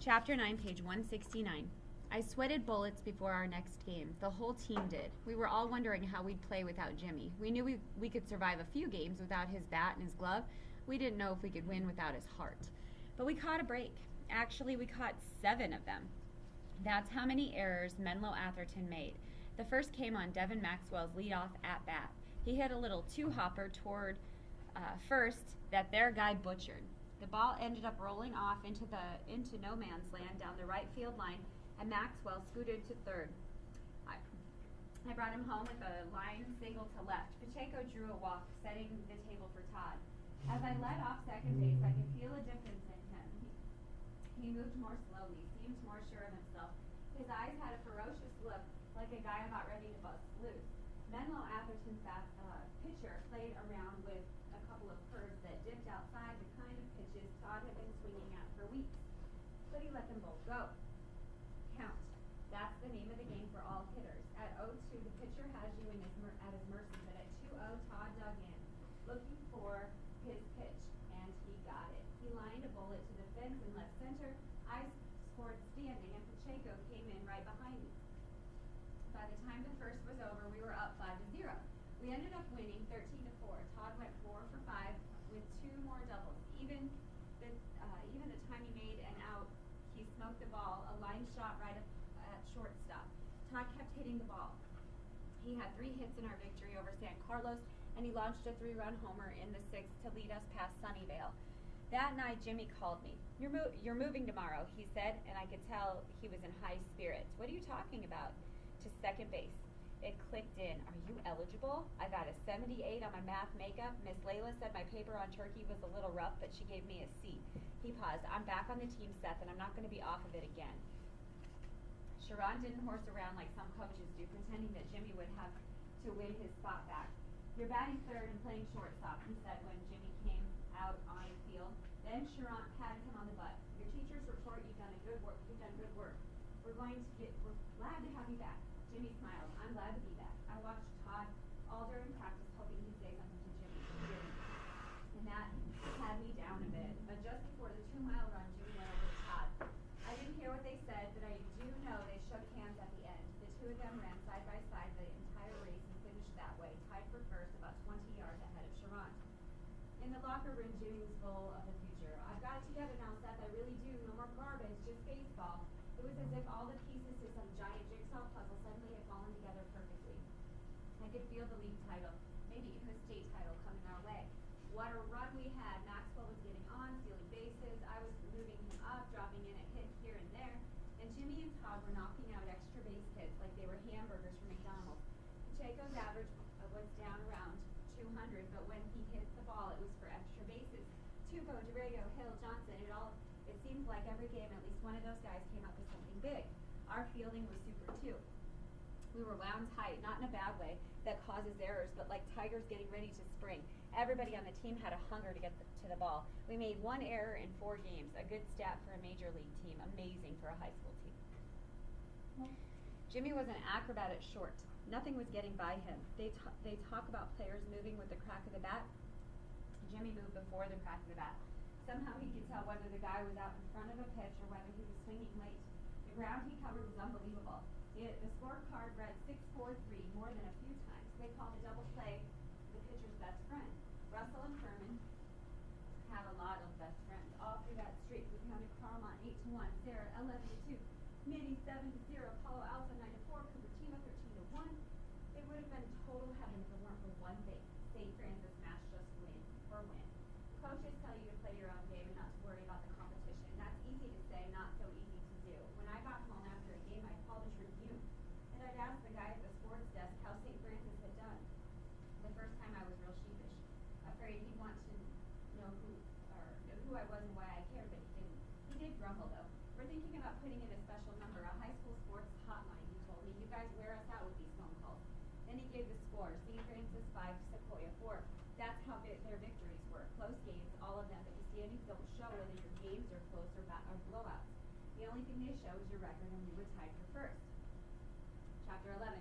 Chapter 9, page 169. I sweated bullets before our next game. The whole team did. We were all wondering how we'd play without Jimmy. We knew we could survive a few games without his bat and his glove. We didn't know if we could win without his heart. But we caught a break. Actually, we caught 7 of them. That's how many errors Menlo Atherton made. The first came on Devin Maxwell's leadoff at bat. He hit a little two-hopper toward first that their guy butchered. The ball ended up rolling off into no man's land down the right field line, and Maxwell scooted to third. I brought him home with a line single to left. Pacheco drew a walk, setting the table for Todd. As I led off second base, I could feel a difference in him. He moved more slowly, seemed more sure of himself. His eyes had a ferocious look, like a guy about ready to bust loose. Menlo Atherton's pitcher played around with a couple of curves that dipped outside the kind of pitches Todd had been swinging at for weeks. But he let them both go. Count. That's the name of the game for all hitters. At 0-2, the pitcher has you at his mercy, but at 2-0, Todd dug in, looking for his pitch, and he got it. He lined a bullet to the fence in left center. I scored standing, and Pacheco came in right behind me. By the time the first was over, we were up 5-0. We ended up winning 13-4. Todd went 4 for 5 with 2 more doubles. Even the time he made an out, he smoked the ball, a line shot right at shortstop. Todd kept hitting the ball. He had 3 hits in our victory over San Carlos, and he launched a 3-run homer in the 6th to lead us past Sunnyvale. That night, Jimmy called me. You're moving tomorrow, he said, and I could tell he was in high spirits. What are you talking about? To second base. It clicked in. Are you eligible? I got a 78 on my math makeup. Miss Layla said my paper on turkey was a little rough, but she gave me a C. He paused. I'm back on the team, Seth, and I'm not going to be off of it again. Sharon didn't horse around like some coaches do, pretending that Jimmy would have to win his spot back. You're batting third and playing shortstop, he said when Jimmy came out on the field. Then Sharon patted him on the butt. Your teachers report you've done good work. We're glad to have you back. Jimmy smiled. I'm glad to be back. I watched Todd all during practice, hoping he'd say something to Jimmy. He didn't. And that had me down a bit. But just before the 2-mile run, Jimmy went over to Todd. I didn't hear what they said, but I do know they shook hands at the end. The two of them ran side by side the entire race and finished that way, tied for first, about 20 yards ahead of Sharon. In the locker room, Jimmy was full of the future. I've got it together now, Seth. I really do. No more garbage, just baseball. It was as if all the pieces to some giant jigsaw puzzle suddenly had fallen together perfectly. I could feel the league title, maybe even the state title, coming our way. What a run we had. Maxwell was getting on, stealing bases. I was moving him up, dropping in a hit here and there. And Jimmy and Todd were knocking out extra base hits like they were hamburgers from McDonald's. Pacheco's average was down around 200, but when he hit the ball, it was for extra bases. Tubo, Durego, Hill, Johnson, it seemed like every game at least one of those guys came up with something big. Our fielding was super too. We were wound tight, not in a bad way that causes errors, but like tigers getting ready to spring. Everybody on the team had a hunger to get to the ball. We made 1 error in 4 games, a good stat for a major league team, amazing for a high school team. Jimmy was an acrobat at short. Nothing was getting by him. They talk about players moving with the crack of the bat. Jimmy moved before the crack of the bat. Somehow he could tell whether the guy was out in front of a pitch or whether he was swinging late. The ground he covered was unbelievable. The scorecard read 6-4-3 more than a few times. They called the double play the pitcher's best friend. Russell and Furman had a lot of best friends. All through that streak, we counted Carmont 8-1, Sarah 11-2, Mitty 7-0, Apollo Alpha 9-4, Cupertino 13-1. It would have been total heaven if it weren't for one thing. St. Francis matched us win. Coaches tell you to play your own game and not to worry about the competition. That's easy to say, not so easy to do. When I got home after a game, I'd call the Tribune, and I'd ask the guy at the sports desk how St. Francis had done. The first time I was real sheepish, afraid he'd want to know who I was and why I cared, but he didn't. He did grumble, though. We're thinking about putting in a special number, a high school sports hotline, he told me. You guys wear us out with these phone calls. Then he gave the score, St. Francis 5, Sequoia 4. That's how their victories were. Close games, all of them, but the standings don't show whether your games are close or blowouts. The only thing they show is your record, and we were tied for first. Chapter 11.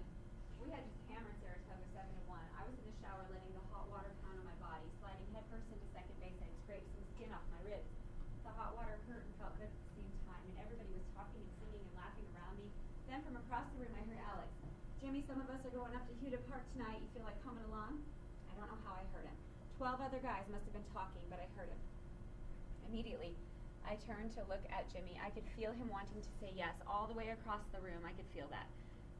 We had just hammered Saratoga 7-1. I was in the shower letting the hot water pound on my body. Sliding headfirst into second base, I'd scraped some skin off my ribs. The hot water hurt and felt good at the same time, and every talking and singing and laughing around me. Then from across the room I heard Alex. Jimmy, some of us are going up to Huda Park tonight. You feel like coming along? I don't know how I heard him. 12 other guys must have been talking, but I heard him. Immediately, I turned to look at Jimmy. I could feel him wanting to say yes all the way across the room. I could feel that.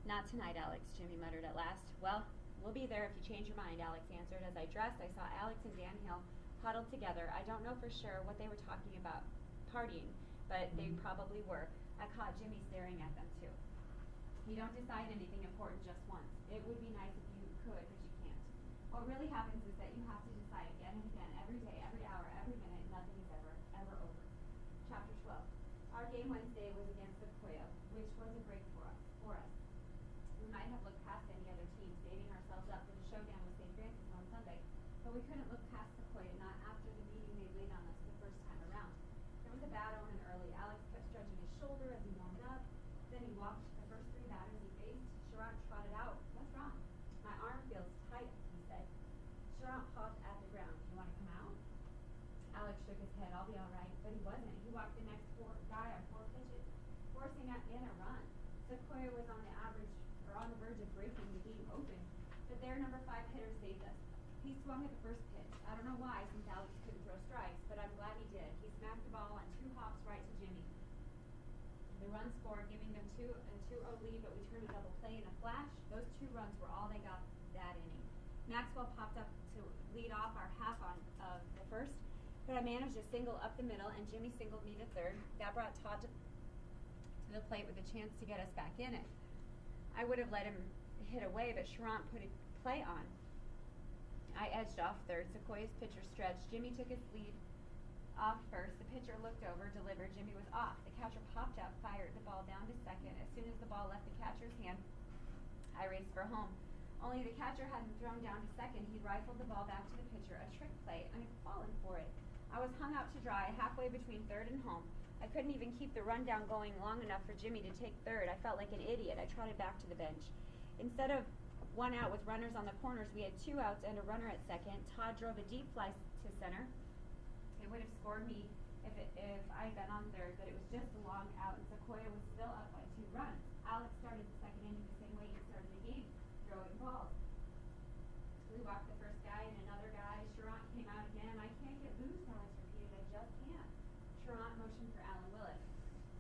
Not tonight, Alex, Jimmy muttered at last. Well, we'll be there if you change your mind, Alex answered. As I dressed, I saw Alex and Dan Hill huddled together. I don't know for sure what they were talking about, partying, but they probably were. I caught Jimmy staring at them, too. You don't decide anything important just once. It would be nice if you could, but you can't. What really happens is that you have to decide again and again, every day, every hour, every minute. Nothing is ever over. Chapter 12. Our game Wednesday was against Sequoia, which was a break for us. We might have looked past any other team, saving ourselves up for the showdown with St. Francis on Sunday, but we couldn't look past Sequoia, not after the beating they laid on us the first time around. There was a bad omen early. Alex kept stretching his shoulder as he warmed up. Then he walked the first 3 batters he faced. Sherrod trotted out. What's wrong? My arm feels tight, he said. Sherrod paused at the ground. You want to come out? Alex shook his head. I'll be all right. But he wasn't. He walked the next guy on 4 pitches, forcing in a run. Sequoia was on the verge of breaking the game open, but their number 5 hitter saved us. He swung at the first pitch. I don't know why, since Alex couldn't throw strikes, but I'm glad he did. He smacked the ball on 2 hops right to Jimmy. The run scored, giving them a 2-0 lead, but we turned a double play in a flash. Those 2 runs were all they got that inning. Maxwell popped up to lead off our half of the first, but I managed a single up the middle, and Jimmy singled me to third. That brought Todd to the plate with a chance to get us back in it. I would have let him hit away, but Sherrod put a play on. I edged off third. Sequoia's pitcher stretched. Jimmy took his lead off first. The pitcher looked over, delivered. Jimmy was off. The catcher popped up, fired the ball down to second. As soon as the ball left the catcher's hand, I raced for home. Only the catcher hadn't thrown down to second. He'd rifled the ball back to the pitcher, a trick play, and I'd fallen for it. I was hung out to dry halfway between third and home. I couldn't even keep the rundown going long enough for Jimmy to take third. I felt like an idiot. I trotted back to the bench. Instead of 1 out with runners on the corners, we had 2 outs and a runner at second. Todd drove a deep fly to center. It would have scored me if I had been on third, but it was just a long out, and Sequoia was still up by 2 runs. Alex started the second inning the same way he started the game, throwing balls. We walked the first guy and another guy. Sherrod came out again. I can't get loose, Alex repeated. I just can't. Sherrod motioned for Alan Willis.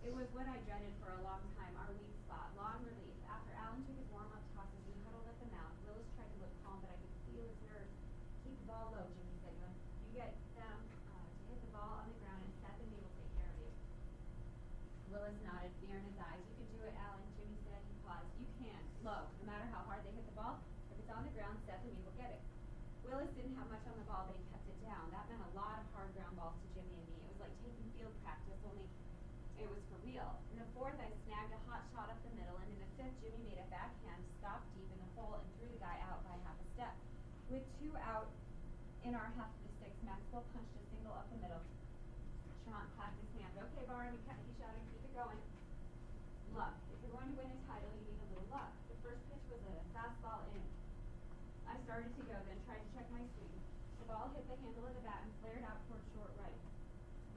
It was what I dreaded for a long time, our weak spot, long relief. After Alan took his warm-up tosses, we huddled at the mound. Willis tried to look calm, but I could feel his nerves. Keep the ball low, Jimmy said to him. You get them to hit the ball on the ground, and Seth and me will take care of you. Willis nodded, fear in his eyes. You can do it, Alan, Jimmy said. He paused. You can. Low. No matter how hard they hit the ball, if it's on the ground, Seth and me will get it. Willis didn't have much on the ball, but he kept it down. That meant a lot of hard ground balls to Jimmy and me. It was like taking field practice, only it was for real. In the 4th, I snagged a hot shot up the middle, and in the 5th, Jimmy made a backhand stop deep in the hole and threw the guy out by half a step. With 2 out in our half of the 6th, Maxwell punched a single up the middle. Sherrod clapped his hands. Okay, Barham, he shouted, keep it going. Luck. If you're going to win a title, you need a little luck. The first pitch was a fastball in. I started to go, then tried to check my swing. The ball hit the handle of the bat and flared out toward short right.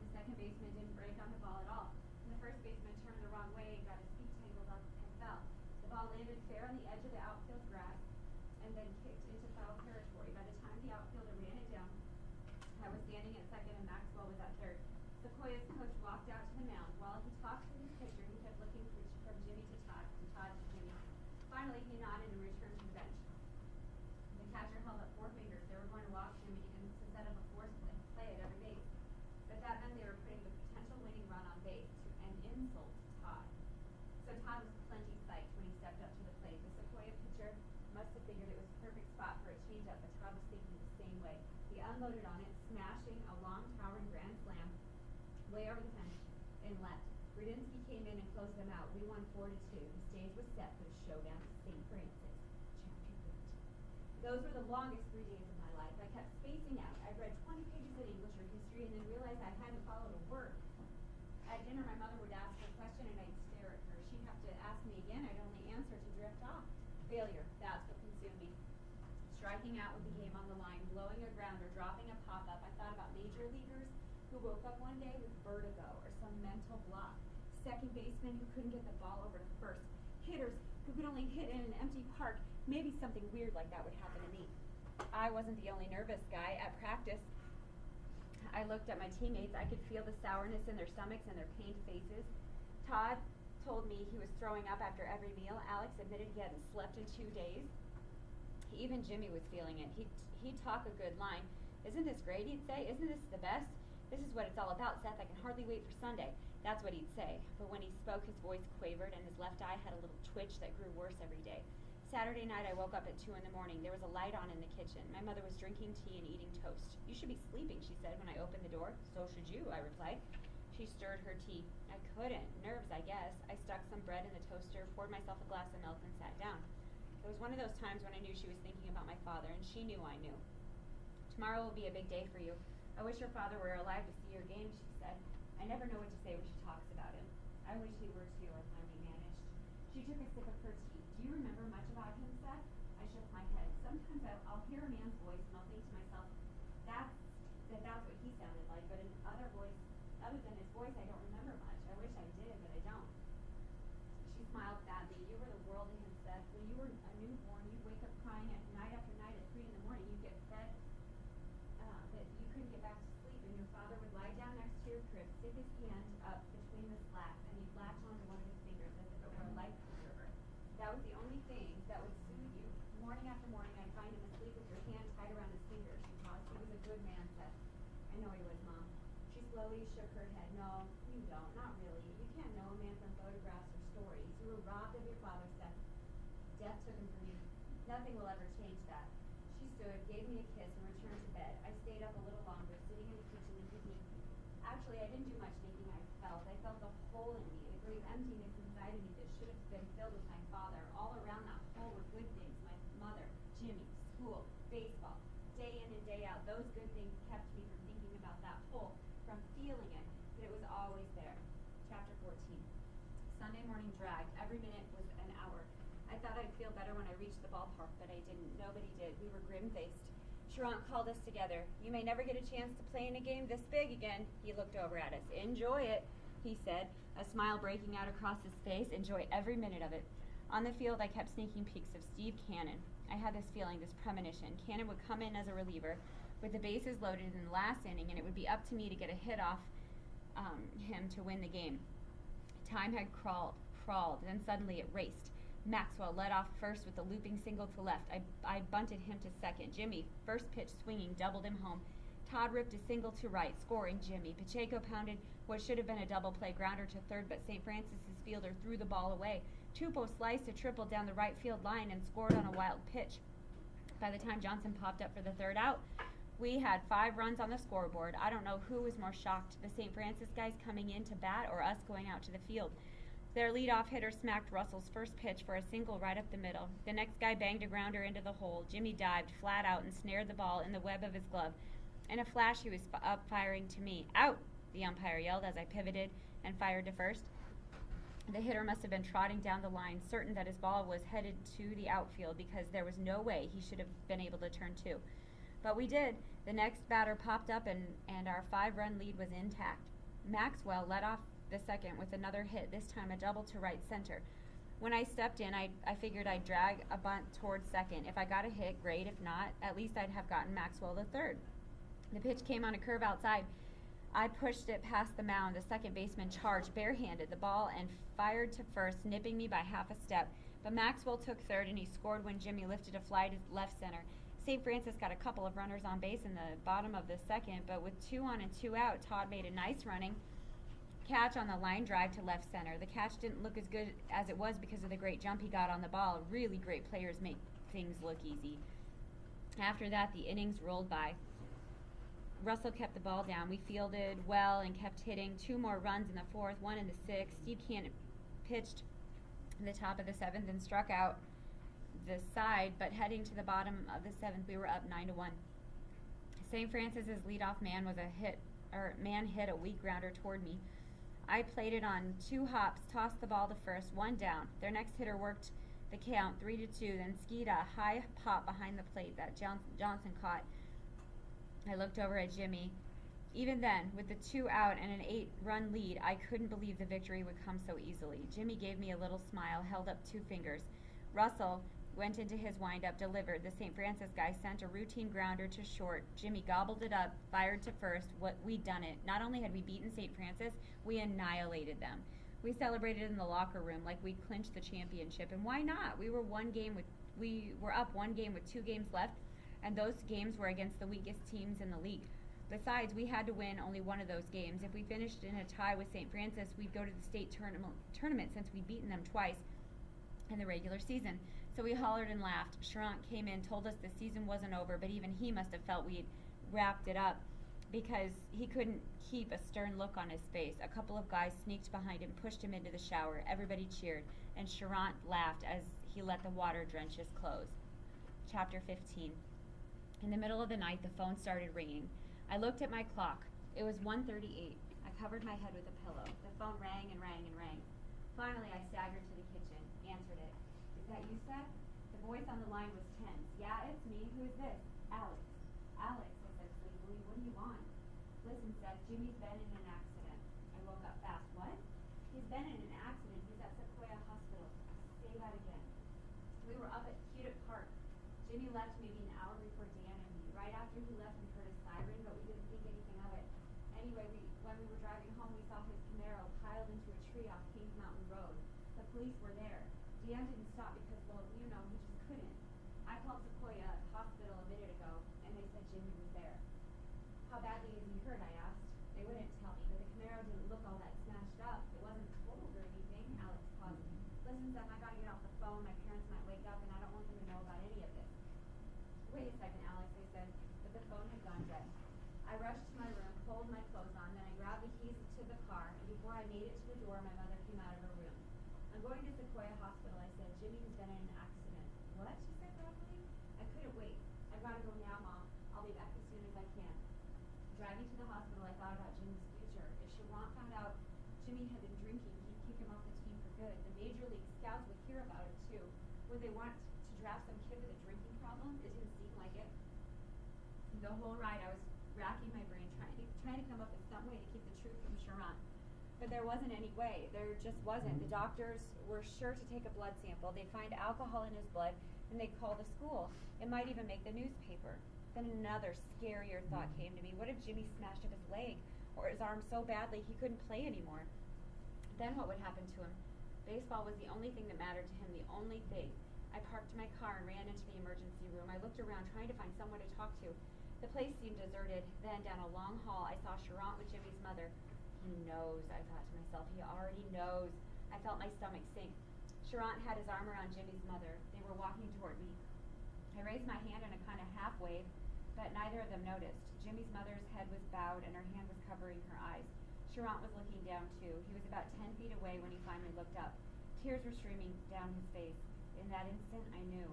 The second baseman didn't break on the ball at all. And the first baseman turned the wrong way and got his feet tangled up and fell. The ball landed fair on the edge of the outfield grass and then kicked into foul territory. By the time the outfielder ran it down, I was standing at second and Maxwell was at third. Sequoia's coach walked out to the mound. While he talked to his pitcher, he kept looking from Jimmy to Todd, and Todd to Jimmy. Finally, he nodded and returned to the bench. The catcher held up 4 fingers. They were going to walk Jimmy instead of a forced play at every base. But that meant they were putting the potential winning run on base, to an insult to Todd. So Todd was plenty psyched when he stepped up to the plate. The Sequoia pitcher must have figured it was a perfect spot for a changeup, but Todd was thinking the same way. He unloaded on it, smashing a long, towering grand slam way over the fence and left. Rudinsky came in and closed them out. We won 4-2. The stage was set for the showdown at St. Francis. Chapter 13. Those were the longest 3 days of my life. I kept spacing out. I read 20 pages of English or history and then realized I hadn't followed a word. At dinner, my mother would ask her a question and I'd stare at her. She'd have to ask me again. I'd only answer to drift off. Failure. That's what consumed me. Striking out with the game on the line, blowing a grounder, dropping a pop-up. I thought about major leaguers who woke up one day with vertigo or some mental block. second basemen who couldn't get the ball over to first, hitters who could only hit in an empty park. Maybe something weird like that would happen to me. I wasn't the only nervous guy at practice. I looked at my teammates. I could feel the sourness in their stomachs and their pained faces. Todd told me he was throwing up after every meal. Alex admitted he hadn't slept in 2 days. Even Jimmy was feeling it. He'd talk a good line. Isn't this great, he'd say. Isn't this the best? This is what it's all about, Seth. I can hardly wait for Sunday. That's what he'd say. But when he spoke, his voice quavered and his left eye had a little twitch that grew worse every day. Saturday night, I woke up at 2 in the morning. There was a light on in the kitchen. My mother was drinking tea and eating toast. You should be sleeping, she said when I opened the door. So should you, I replied. She stirred her tea. I couldn't. Nerves, I guess. I stuck some bread in the toaster, poured myself a glass of milk, and sat down. It was one of those times when I knew she was thinking about my father, and she knew I knew. Tomorrow will be a big day for you. I wish your father were alive to see your game, she said. I never know what to say when she talks about him. I wish he were too, I finally managed. She took a sip of her tea. Do you remember much about him, Seth? I shook my head. Sometimes I'll hear a man's voice and I'll think to myself, that's what he sounded like, but other than his voice, I don't remember much. I wish I did, but I don't. She smiled sadly. You were the world to him, Seth. When you were a newborn, you'd wake up crying night after night at 3 in the morning. You'd get fed that you couldn't get back to sleep, and your father would lie down next to your crib, stick his hand up between the slats, and he'd latch onto one of his fingers as if it were a life preserver. That was the only thing that would soothe you. Morning after morning, I'd find him asleep with your hand tied around his finger. She paused. He was a good man, Seth. I know he was, Mom. She slowly shook her head. No, you don't. Not really. You can't know a man from photographs or stories. You were robbed of your father, Seth. Death took him from you. Nothing will ever change that. She stood, gave me a kiss, and returned to bed. I stayed up a little longer, sitting in the kitchen and thinking. Actually, I didn't do much thinking. I felt a hole in me, a great emptiness inside of me that should have been filled with my father. All around that hole were good things. My mother, Jimmy, school, baseball. Day in and day out, those good things kept me from thinking about that hole, from feeling it, but it was always there. Chapter 14. Sunday morning dragged. Every minute was an hour. I thought I'd feel better when I reached the ballpark, but I didn't. Nobody did. We were grim-faced. Sharant called us together. You may never get a chance to play in a game this big again. He looked over at us. Enjoy it, he said, a smile breaking out across his face. Enjoy every minute of it. On the field, I kept sneaking peeks of Steve Cannon. I had this feeling, this premonition. Cannon would come in as a reliever with the bases loaded in the last inning, and it would be up to me to get a hit off him to win the game. Time had crawled, then suddenly it raced. Maxwell led off first with a looping single to left. I bunted him to second. Jimmy, first pitch swinging, doubled him home. Todd ripped a single to right, scoring Jimmy. Pacheco pounded what should have been a double play grounder to third, but St. Francis's fielder threw the ball away. Tupou sliced a triple down the right field line and scored on a wild pitch. By the time Johnson popped up for the third out, we had 5 runs on the scoreboard. I don't know who was more shocked, the St. Francis guys coming in to bat or us going out to the field. Their leadoff hitter smacked Russell's first pitch for a single right up the middle. The next guy banged a grounder into the hole. Jimmy dived flat out and snared the ball in the web of his glove. In a flash, he was up firing to me. Out, the umpire yelled as I pivoted and fired to first. The hitter must have been trotting down the line, certain that his ball was headed to the outfield because there was no way he should have been able to turn 2. But we did. The next batter popped up and our 5-run lead was intact. Maxwell led off the second with another hit, this time a double to right center. When I stepped in, I figured I'd drag a bunt towards second. If I got a hit, great. If not, at least I'd have gotten Maxwell the third. The pitch came on a curve outside. I pushed it past the mound. The second baseman charged barehanded the ball and fired to first, nipping me by half a step. But Maxwell took third, and he scored when Jimmy lifted a fly to left center. St. Francis got a couple of runners on base in the bottom of the second, but with 2 on and 2 out, Todd made a nice running catch on the line drive to left center. The catch didn't look as good as it was because of the great jump he got on the ball. Really great players make things look easy. After that, the innings rolled by. Russell kept the ball down. We fielded well and kept hitting. 2 more runs in the 4th, 1 in the 6th. Steve Cannon pitched in the top of the 7th and struck out the side, but heading to the bottom of the 7th, we were up 9-1. St. Francis's leadoff man hit a weak grounder toward me. I played it on 2 hops, tossed the ball to first, 1 down. Their next hitter worked the count 3-2, then skied a high pop behind the plate that Johnson caught. I looked over at Jimmy. Even then, with the 2 out and an 8-run lead, I couldn't believe the victory would come so easily. Jimmy gave me a little smile, held up 2 fingers. Russell went into his windup, delivered. The St. Francis guy sent a routine grounder to short. Jimmy gobbled it up, fired to first. We'd done it. Not only had we beaten St. Francis, we annihilated them. We celebrated in the locker room like we'd clinched the championship, and why not? We were up 1 game with 2 games left, and those games were against the weakest teams in the league. Besides, we had to win only one of those games. If we finished in a tie with St. Francis, we'd go to the state tournament since we'd beaten them twice in the regular season. So we hollered and laughed. Charant came in, told us the season wasn't over, but even he must have felt we'd wrapped it up because he couldn't keep a stern look on his face. A couple of guys sneaked behind him, pushed him into the shower. Everybody cheered, and Charant laughed as he let the water drench his clothes. Chapter 15. In the middle of the night, the phone started ringing. I looked at my clock. It was 1:38. I covered my head with a pillow. The phone rang and rang and rang. Finally, I staggered to the kitchen, answered it. Is that you, Seth? The voice on the line was tense. Yeah, it's me. Who's this? Alex. Alex, I said sleepily. What do you want? Listen, Seth, Jimmy's been in an accident. I woke up fast. What? He's been in an accident. He's at Sequoia Hospital. Say that again. We were up at Hewitt Park. Jimmy left maybe an hour before Dan and me. Right after he left, we heard a siren, but we didn't think anything of it. Anyway, when we were driving home, we saw his Camaro piled into a tree off Kings Mountain Road. The police were there. Dan didn't stop because, well, he just couldn't. I called Sequoia Hospital a minute ago, and they said Jimmy was there. How badly is he hurt, I asked. They wouldn't tell me, but the Camaro didn't look all that smashed up. It wasn't totaled or anything. Alex paused. Listen, Seth, I gotta get off the phone. My parents might wake up, and I don't want them to know about any of this. Wait a second, Alex, I said, but the phone had gone dead. I rushed to my room, pulled my clothes on, then I grabbed the keys to the car, and before I made it to the door, my mother came out of her room. I'm going to Sequoia Hospital, I said. Jimmy has been in an accident. What? She said gruffly. I couldn't wait. I've got to go now, Mom. I'll be back as soon as I can. Driving to the hospital, I thought about Jimmy's future. If Charant found out Jimmy had been drinking, he'd kick him off the team for good. The Major League scouts would hear about it, too. Would they want to draft some kid with a drinking problem? It didn't seem like it. The whole ride, I was racking my brain, trying to come up with some way to keep the truth from Charant. But there wasn't any way. There just wasn't. The doctors were sure to take a blood sample. They'd find alcohol in his blood, and they'd call the school. It might even make the newspaper. Then another scarier thought came to me. What if Jimmy smashed up his leg or his arm so badly he couldn't play anymore? Then what would happen to him? Baseball was the only thing that mattered to him, the only thing. I parked my car and ran into the emergency room. I looked around trying to find someone to talk to. The place seemed deserted. Then down a long hall, I saw Charant with Jimmy's mother. He knows, I thought to myself. He already knows. I felt my stomach sink. Charant had his arm around Jimmy's mother. They were walking toward me. I raised my hand in a kind of half wave, but neither of them noticed. Jimmy's mother's head was bowed and her hand was covering her eyes. Charant was looking down too. He was about 10 feet away when he finally looked up. Tears were streaming down his face. In that instant, I knew.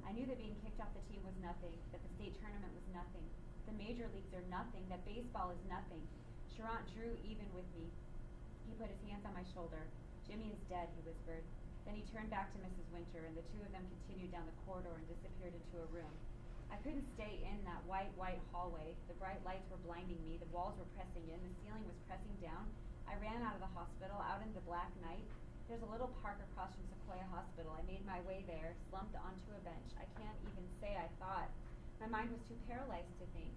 I knew that being kicked off the team was nothing, that the state tournament was nothing, the major leagues are nothing, that baseball is nothing. Charant drew even with me. He put his hands on my shoulder. Jimmy is dead, he whispered. Then he turned back to Mrs. Winter, and the two of them continued down the corridor and disappeared into a room. I couldn't stay in that white hallway. The bright lights were blinding me. The walls were pressing in. The ceiling was pressing down. I ran out of the hospital, out into the black night. There's a little park across from Sequoia Hospital. I made my way there, slumped onto a bench. I can't even say I thought. My mind was too paralyzed to think.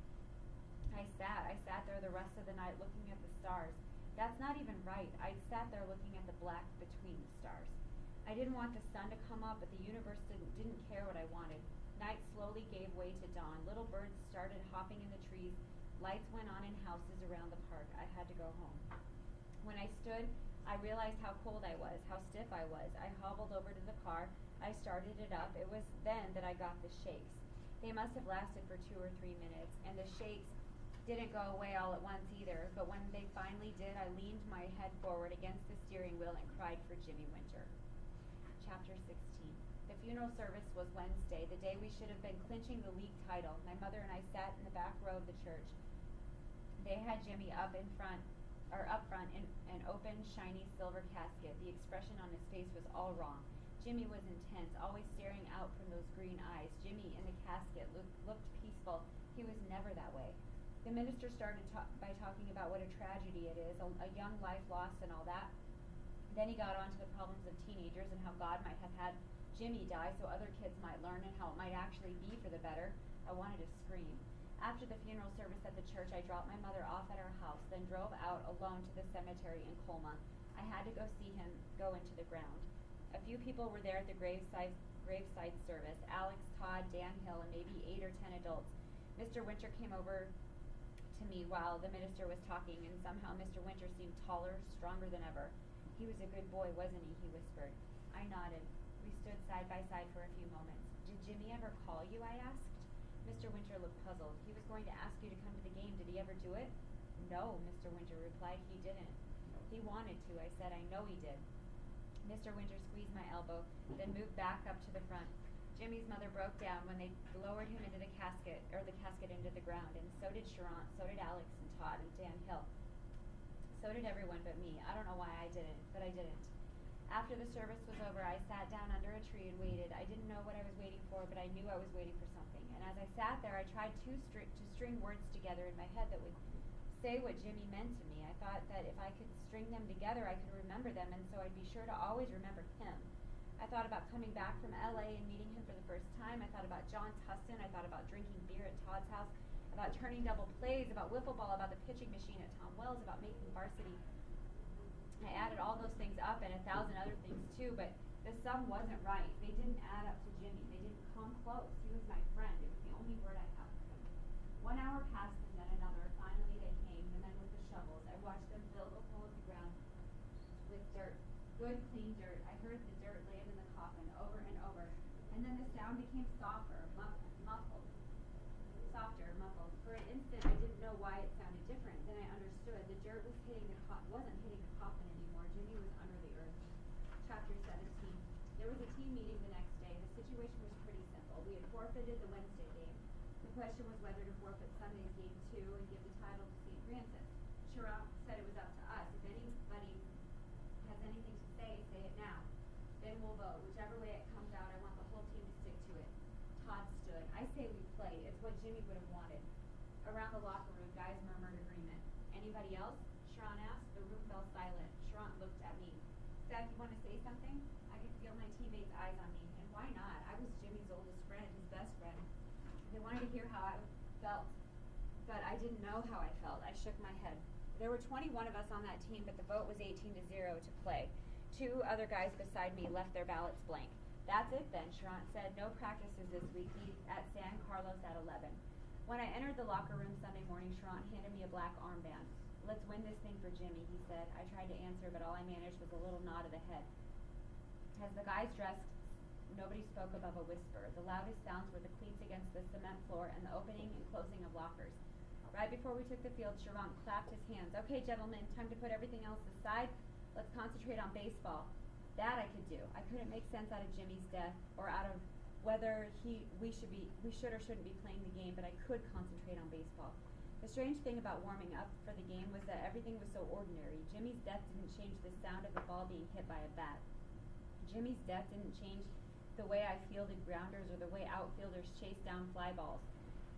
I sat there the rest of the night looking at the stars. That's not even right. I sat there looking at the black between the stars. I didn't want the sun to come up, but the universe didn't care what I wanted. Night slowly gave way to dawn. Little birds started hopping in the trees. Lights went on in houses around the park. I had to go home. When I stood, I realized how cold I was, how stiff I was. I hobbled over to the car. I started it up. It was then that I got the shakes. They must have lasted for 2 or 3 minutes, and the shakes didn't go away all at once either, but when they finally did, I leaned my head forward against the steering wheel and cried for Jimmy Winter. Chapter 16. The funeral service was Wednesday, the day we should have been clinching the league title. My mother and I sat in the back row of the church. They had Jimmy up front in an open, shiny silver casket. The expression on his face was all wrong. Jimmy was intense, always staring out from those green eyes. Jimmy in the casket looked peaceful. He was never that way. The minister started by talking about what a tragedy it is, a young life lost and all that. Then he got on to the problems of teenagers and how God might have had Jimmy die so other kids might learn and how it might actually be for the better. I wanted to scream. After the funeral service at the church, I dropped my mother off at our house, then drove out alone to the cemetery in Colma. I had to go see him go into the ground. A few people were there at the graveside service. Alex, Todd, Dan Hill, and maybe 8 or 10 adults. Mr. Winter came over to me while the minister was talking, and somehow Mr. Winter seemed taller, stronger than ever. He was a good boy, wasn't he? He whispered. I nodded. We stood side by side for a few moments. Did Jimmy ever call you? I asked. Mr. Winter looked puzzled. He was going to ask you to come to the game. Did he ever do it? No, Mr. Winter replied. He didn't. He wanted to, I said. I know he did. Mr. Winter squeezed my elbow, then moved back up to the front. Jimmy's mother broke down when they lowered him into the casket into the ground, and so did Sharon, so did Alex and Todd and Dan Hill. So did everyone but me. I don't know why I didn't, but I didn't. After the service was over, I sat down under a tree and waited. I didn't know what I was waiting for, but I knew I was waiting for something. And as I sat there, I tried to string words together in my head that would say what Jimmy meant to me. I thought that if I could string them together, I could remember them, and so I'd be sure to always remember him. I thought about coming back from LA and meeting him for the first time. I thought about John Tustin. I thought about drinking beer at Todd's house, about turning double plays, about wiffle ball, about the pitching machine at Tom Wells, about making varsity. I added all those things up and 1,000 other things too, but the sum wasn't right. They didn't add up to Jimmy. They didn't come close. He was my friend. It was the only word I had for him. 1 hour passed and then another. Finally they came, the men with the shovels. I watched them fill the hole of the ground with dirt. Good, clean dirt. I heard the dirt land in the coffin over and over. And then the sound became softer, muffled. For an instant, I didn't know why it sounded different. Then I understood. The dirt was wasn't hitting the coffin anymore. Jimmy was under the earth. Chapter 17. There was a team meeting the next day. The situation was pretty simple. We had forfeited the Wednesday game. The question was whether to forfeit Sunday's game too and give the title to St. Francis. Sharon said it was up to us. If anybody has anything to say it now. Then we'll vote. Whichever way it comes out, I want the whole team to stick to it. Todd stood. I say we play. It's what Jimmy would have wanted. Around the locker room, guys murmured agreement. Anybody else? Sharon asked. The room fell silent. Sharon looked at me. Seth, you want to say something? I could feel my teammates' eyes on me. And why not? I was Jimmy's oldest friend, his best friend. They wanted to hear how I felt. But I didn't know how I felt. I shook my head. There were 21 of us on that team, but the vote was 18-0 to play. 2 other guys beside me left their ballots blank. That's it then, Sharon said. No practices this week. Meet at San Carlos at 11. When I entered the locker room Sunday morning, Sharon handed me a black armband. Let's win this thing for Jimmy, he said. I tried to answer, but all I managed was a little nod of the head. As the guys dressed, nobody spoke above a whisper. The loudest sounds were the cleats against the cement floor and the opening and closing of lockers. Right before we took the field, Sharon clapped his hands. Okay, gentlemen, time to put everything else aside. Let's concentrate on baseball. That I could do. I couldn't make sense out of Jimmy's death or out of whether we should or shouldn't be playing the game, but I could concentrate on baseball. The strange thing about warming up for the game was that everything was so ordinary. Jimmy's death didn't change the sound of the ball being hit by a bat. Jimmy's death didn't change the way I fielded grounders or the way outfielders chased down fly balls.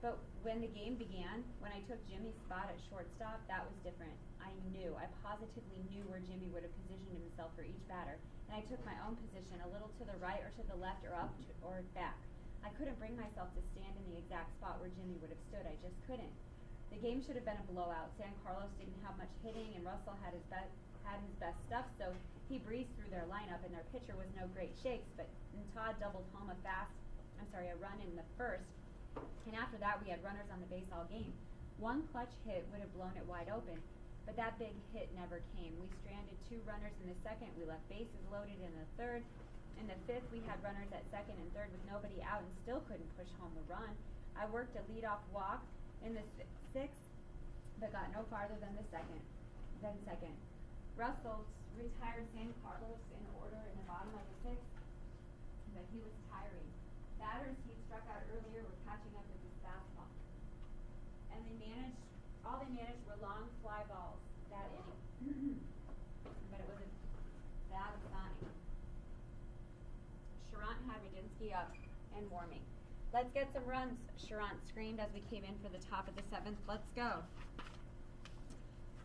But when the game began, when I took Jimmy's spot at shortstop, that was different. I positively knew where Jimmy would have positioned himself for each batter, and I took my own position a little to the right or to the left or up or back. I couldn't bring myself to stand in the exact spot where Jimmy would have stood. I just couldn't. The game should have been a blowout. San Carlos didn't have much hitting, and Russell had his best stuff, so he breezed through their lineup, and their pitcher was no great shakes, but Todd doubled home a run in the first, and after that we had runners on the base all game. One clutch hit would have blown it wide open, but that big hit never came. We stranded 2 runners in the second. We left bases loaded in the third. In the fifth, we had runners at second and third with nobody out and still couldn't push home a run. I worked a leadoff walk in the sixth, but got no farther than second. Russell retired San Carlos in order in the bottom of the sixth, but he was tiring. Batters he struck out earlier were catching up with his fastball, and all they managed were long fly balls that inning. But it was a bad sign. Sharon had Radinsky up and warming. Let's get some runs, Charant screamed as we came in for the top of the 7th. Let's go.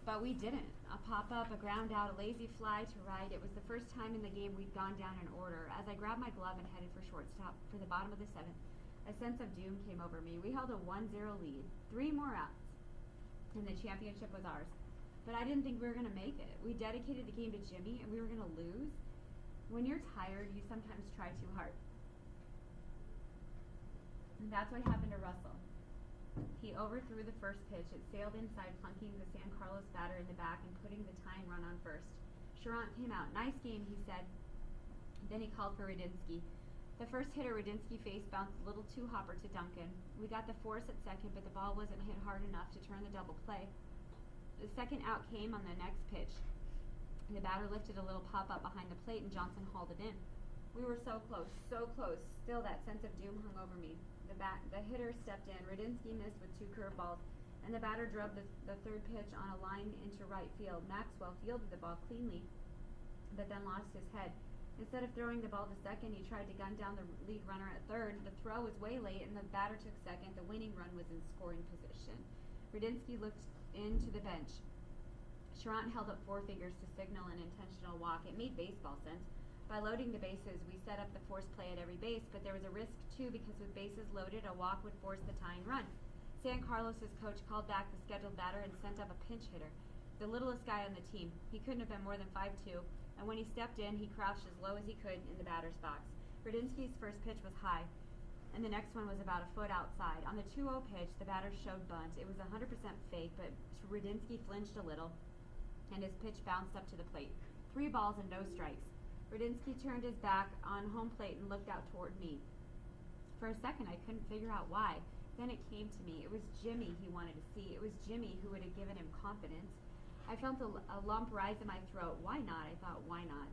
But we didn't. A pop-up, a ground out, a lazy fly to right. It was the first time in the game we'd gone down in order. As I grabbed my glove and headed for shortstop for the bottom of the 7th, a sense of doom came over me. We held a 1-0 lead. 3 more outs, and the championship was ours. But I didn't think we were going to make it. We dedicated the game to Jimmy, and we were going to lose. When you're tired, you sometimes try too hard. And that's what happened to Russell. He overthrew the first pitch. It sailed inside, plunking the San Carlos batter in the back and putting the tying run on first. Charant came out. Nice game, he said. Then he called for Radinsky. The first hitter Radinsky faced bounced a little too hopper to Duncan. We got the force at second, but the ball wasn't hit hard enough to turn the double play. The second out came on the next pitch. The batter lifted a little pop-up behind the plate, and Johnson hauled it in. We were so close, so close. Still, that sense of doom hung over me. The hitter stepped in. Radinsky missed with 2 curveballs, and the batter drubbed the third pitch on a line into right field. Maxwell fielded the ball cleanly, but then lost his head. Instead of throwing the ball to second, he tried to gun down the lead runner at third. The throw was way late, and the batter took second. The winning run was in scoring position. Radinsky looked into the bench. Charant held up 4 fingers to signal an intentional walk. It made baseball sense. By loading the bases, we set up the force play at every base, but there was a risk too because with bases loaded, a walk would force the tying run. San Carlos's coach called back the scheduled batter and sent up a pinch hitter, the littlest guy on the team. He couldn't have been more than 5'2", and when he stepped in, he crouched as low as he could in the batter's box. Radinsky's first pitch was high, and the next one was about a foot outside. On the 2-0 pitch, the batter showed bunt. It was 100% fake, but Radinsky flinched a little, and his pitch bounced up to the plate. 3 balls and no strikes. Radinsky turned his back on home plate and looked out toward me. For a second, I couldn't figure out why. Then it came to me. It was Jimmy he wanted to see. It was Jimmy who would have given him confidence. I felt a lump rise in my throat. Why not? I thought, why not?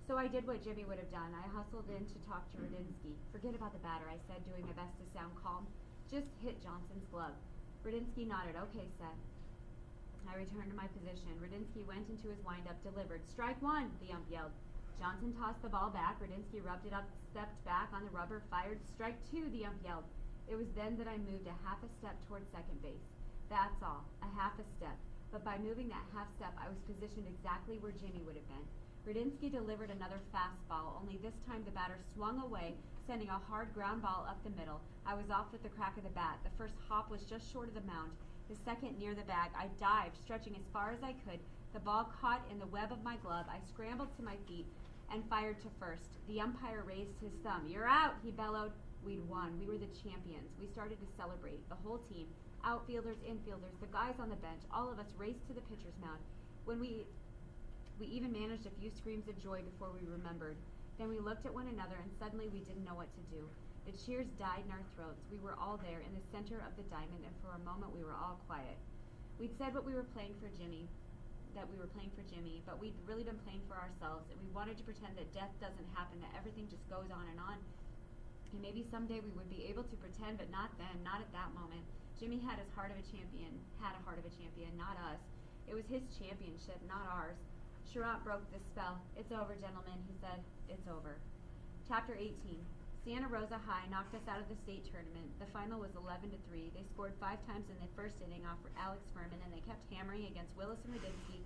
So I did what Jimmy would have done. I hustled in to talk to Radinsky. Forget about the batter, I said, doing my best to sound calm. Just hit Johnson's glove. Radinsky nodded. Okay, Seth. I returned to my position. Radinsky went into his windup, delivered. Strike 1, the ump yelled. Johnson tossed the ball back. Radinsky rubbed it up, stepped back on the rubber, fired. Strike 2, the ump yelled. It was then that I moved a half a step toward second base. That's all, a half a step. But by moving that half step, I was positioned exactly where Jimmy would have been. Radinsky delivered another fastball, only this time the batter swung away, sending a hard ground ball up the middle. I was off with the crack of the bat. The first hop was just short of the mound. The second near the bag. I dived, stretching as far as I could. The ball caught in the web of my glove. I scrambled to my feet and fired to first. The umpire raised his thumb. You're out, he bellowed. We'd won. We were the champions. We started to celebrate. The whole team, outfielders, infielders, the guys on the bench, all of us raced to the pitcher's mound. When we even managed a few screams of joy before we remembered. Then we looked at one another and suddenly we didn't know what to do. The cheers died in our throats. We were all there in the center of the diamond, and for a moment we were all quiet. We'd said what we were playing for Jimmy, that we were playing for Jimmy, but we'd really been playing for ourselves, and we wanted to pretend that death doesn't happen, that everything just goes on. And maybe someday we would be able to pretend, but not then, not at that moment. Jimmy had a heart of a champion, not us. It was his championship, not ours. Charant broke the spell. It's over, gentlemen, he said. It's over. Chapter 18. Santa Rosa High knocked us out of the state tournament. The final was 11-3. They scored 5 times in the first inning off Alex Furman, and they kept hammering against Willis and Radinsky.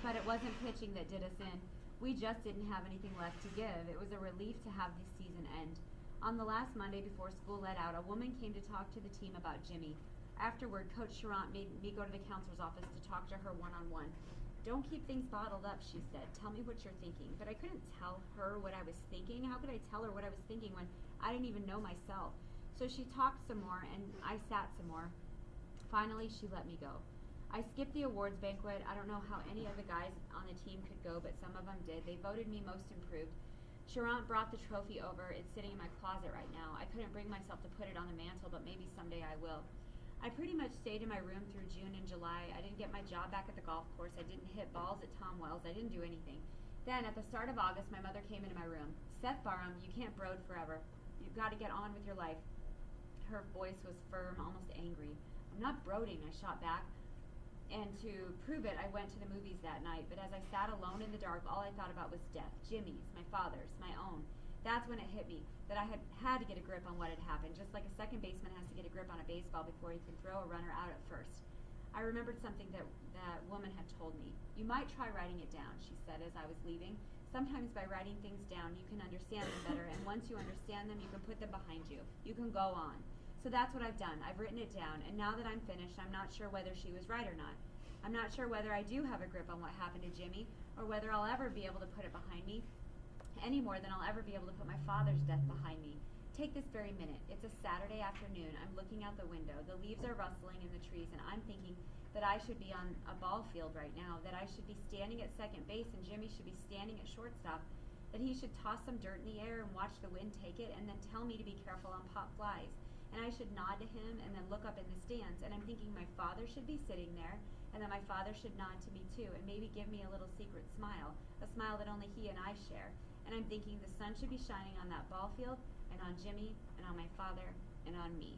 But it wasn't pitching that did us in. We just didn't have anything left to give. It was a relief to have the season end. On the last Monday before school let out, a woman came to talk to the team about Jimmy. Afterward, Coach Charant made me go to the counselor's office to talk to her one-on-one. Don't keep things bottled up, she said. Tell me what you're thinking. But I couldn't tell her what I was thinking. How could I tell her what I was thinking when I didn't even know myself? So she talked some more, and I sat some more. Finally, she let me go. I skipped the awards banquet. I don't know how any of the guys on the team could go, but some of them did. They voted me most improved. Charant brought the trophy over. It's sitting in my closet right now. I couldn't bring myself to put it on the mantle, but maybe someday I will. I pretty much stayed in my room through June and July. I didn't get my job back at the golf course. I didn't hit balls at Tom Wells. I didn't do anything. Then, at the start of August, my mother came into my room. Seth Barham, you can't brood forever. You've got to get on with your life. Her voice was firm, almost angry. I'm not brooding, I shot back. And to prove it, I went to the movies that night. But as I sat alone in the dark, all I thought about was death. Jimmy's, my father's, my own. That's when it hit me that I had to get a grip on what had happened, just like a second baseman has to get a grip on a baseball before he can throw a runner out at first. I remembered something that woman had told me. You might try writing it down, she said as I was leaving. Sometimes by writing things down, you can understand them better, and once you understand them, you can put them behind you. You can go on. So that's what I've done. I've written it down, and now that I'm finished, I'm not sure whether she was right or not. I'm not sure whether I do have a grip on what happened to Jimmy, or whether I'll ever be able to put it behind me, any more than I'll ever be able to put my father's death behind me. Take this very minute. It's a Saturday afternoon. I'm looking out the window. The leaves are rustling in the trees, and I'm thinking that I should be on a ball field right now, that I should be standing at second base and Jimmy should be standing at shortstop, that he should toss some dirt in the air and watch the wind take it and then tell me to be careful on pop flies. And I should nod to him and then look up in the stands, and I'm thinking my father should be sitting there, and that my father should nod to me too and maybe give me a little secret smile, a smile that only he and I share. And I'm thinking the sun should be shining on that ball field and on Jimmy and on my father and on me.